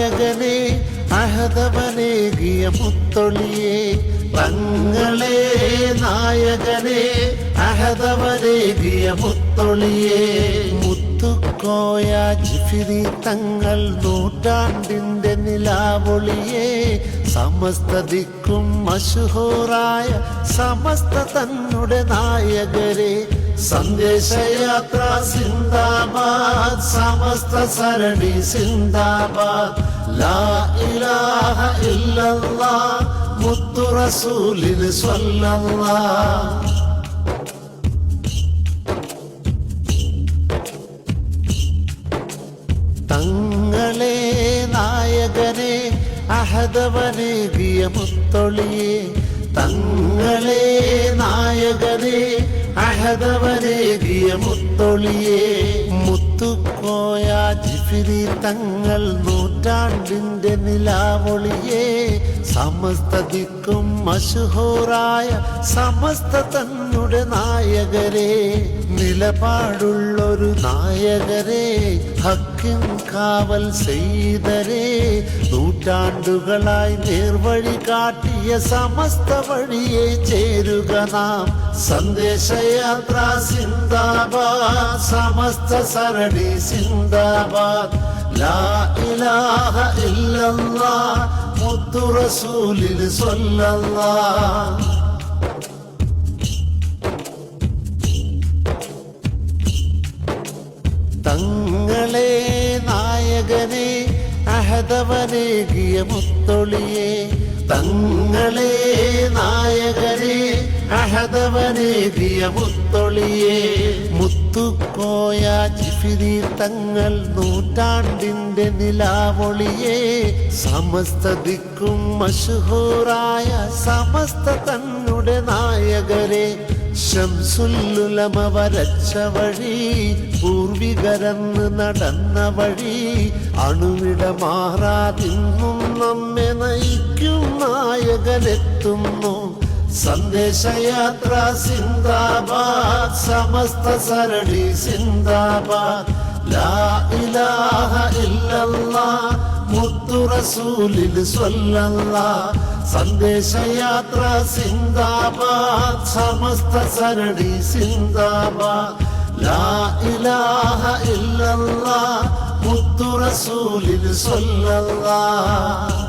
നായകനെ അഹദവനേകിയ മുത്തൊളിയെ തങ്ങളെ നായകനെ അഹദവനേകിയ മുത്തൊളിയെ മുത്തുക്കോയ ജിഫിരി തങ്ങൾ നൂറ്റാണ്ടിന്റെ നിലാവൊളിയെ സമസ്ത ദിക്കും മശഹൂറായ സമസ്ത തന്നുടെ നായകരെ സന്ദേശയാത്ര സിന്ദാബാദ് സമസ്ത സരണി സിന്ദാബാദ് ലാ ഇലാഹ ഇല്ലല്ലാഹ് മുത്തു റസൂലിന് സ്വല്ലല്ലാഹ് തങ്ങളെ നായകനെ അഹദവനേകിയ മുത്തൊളിയെ തങ്ങളെ നായകനെ അഹദവനേകിയ മുത്തൊളിയെ മുത്തുക്കോയ ജിഫിരി തങ്ങൾ നൂറ്റാണ്ടിന്റെ നിലാവൊളിയെ സമസ്ത ദിക്കും മശഹൂറായ സമസ്ത തന്നുടെ നായകരെ നിലപാടുള്ളൊരു നായകരെ ഹക്കിൻ കാവൽ ചെയ്തരെ നൂറ്റാണ്ടുകളായി നേർവഴി കാട്ടിയ സമസ്ത വഴിയെ ചേരുക നാം സന്ദേശയാത്ര സിന്ദാബാദ് സമസ്ത സരണി സിന്ദാബാദ് ലാ ഇലാഹ ഇല്ലല്ലാഹ് മുത്തു റസൂലിന് സ്വല്ലല്ലാഹ് തങ്ങളെ നായകനെ അഹദവനേകിയ മുത്തൊളിയെ തങ്ങളെ നായകനെ അഹദവനേകിയ മുത്തൊളിയെ മുത്തുക്കോയ ജിഫിരി തങ്ങൾ നൂറ്റാണ്ടിന്റെ നിലാവൊളിയെ സമസ്ത ദിക്കും മശഹൂറായ സമസ്ത തന്നുടെ നായകരെ ശംസുല്ലുലമ വരച്ച വഴി പൂർവികരന്ന് നടന്ന വഴി അണുവിട മാറാതിന്നും നമ്മെ നയിക്കും നായകനെത്തുന്നു സന്ദേശയാത്ര സിന്ദാബാദ് സമസ്ത സരണി സിന്ദാബാദ് ലാ ഇലാഹ ഇല്ലല്ലാഹ് മുത്തു റസൂലിന് സ്വല്ലല്ലാഹ് സന്ദേശയാത്ര സിന്ദാബാദ് സമസ്ത സരണി സിന്ദാബാദ് ലാ ഇലാഹ ഇല്ലല്ലാഹ് മുത്തു റസൂലിന് സ്വല്ലല്ലാഹ്